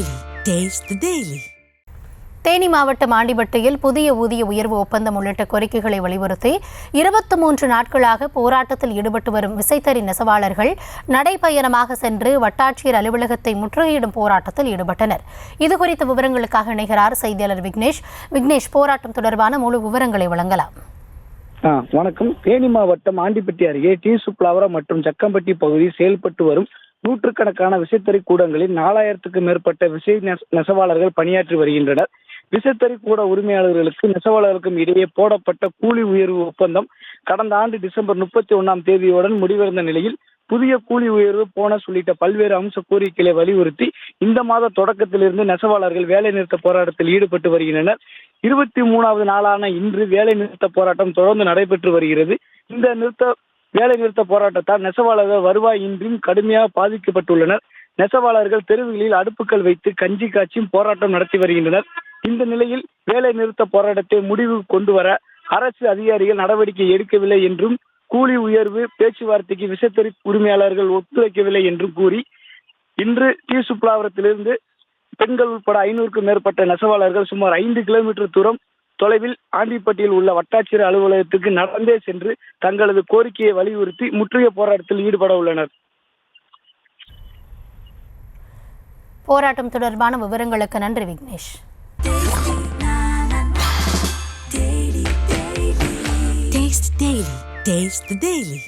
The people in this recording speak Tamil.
Daily. Taste the Daily. Theni மாவட்டம் ஆண்டிபட்டியில் புதிய ஊதிய உயர்வு ஒப்பந்தம் உள்ளிட்ட கோரிக்கைகளை வலியுறுத்தி 23 நாட்களாக போராட்டத்தில் ஈடுபட்டு வரும் விசைத்தறி நெசவாளர்கள் நடைபயணமாக சென்று வட்டாட்சியர் அலுவலகத்தை முற்றுகையிடும் போராட்டத்தில் ஈடுபட்டனர். இதுகுறித்த விவரங்களுக்காக இணைகிறார் செய்தியாளர் விக்னேஷ். போராட்டம் தொடர்பான முழு விவரங்களை வழங்கலாம். வணக்கம். தேனி மாவட்டம் ஆண்டிப்பட்டி அருகே டி சுப்லாவரம் மற்றும் ஜக்கம்பட்டி பகுதியில் செயல்பட்டு வரும் நூற்றுக்கணக்கான விசைத்தறி கூடங்களில் 4000க்கும் மேற்பட்ட விசை நெசவாளர்கள் பணியாற்றி வருகின்றனர். விசைத்தறி கூட உரிமையாளர்களுக்கு நெசவாளர்களுக்கும் இடையே போடப்பட்ட கூலி உயர்வு ஒப்பந்தம் கடந்த ஆண்டு டிசம்பர் 31ஆம் தேதியுடன் முடிவடைந்த நிலையில் புதிய கூலி உயர்வு, போனஸ் உள்ளிட்ட பல்வேறு அம்ச கோரிக்கைகளை வலியுறுத்தி இந்த மாத தொடக்கத்திலிருந்து நெசவாளர்கள் வேலை நிறுத்த போராட்டத்தில் ஈடுபட்டு வருகின்றனர். 23வது நாளான இன்று வேலை நிறுத்த போராட்டம் தொடர்ந்து நடைபெற்று வருகிறது. இந்த வேலை நிறுத்த போராட்டத்தால் நெசவாளர்கள் வருவாயின்றியும் கடுமையாக பாதிக்கப்பட்டுள்ளனர். நெசவாளர்கள் தெருவுகளில் அடுப்புகள் வைத்து கஞ்சி காய்ச்சியும் போராட்டம் நடத்தி வருகின்றனர். இந்த நிலையில் வேலை நிறுத்த போராட்டத்தை முடிவுக்கு கொண்டு வர அரசு அதிகாரிகள் நடவடிக்கை எடுக்கவில்லை என்றும், கூலி உயர்வு பேச்சுவார்த்தைக்கு விசைத்தறி உரிமையாளர்கள் ஒத்துழைக்கவில்லை என்றும் கூறி இன்று டி சுப்லாவரத்திலிருந்து பெண்கள் உட்பட 500க்கும் மேற்பட்ட நெசவாளர்கள் சுமார் 5 கிலோமீட்டர் தூரம் தொலைவில் ஆண்டிப்பட்டியில் உள்ள வட்டாட்சியர் அலுவலகத்துக்கு நடந்தே சென்று தங்களது கோரிக்கையை வலியுறுத்தி முற்றுகை போராட்டத்தில் ஈடுபட உள்ளனர். போராட்டம் தொடர்பான விவரங்களுக்கு நன்றி விக்னேஷ். Taste the Daily.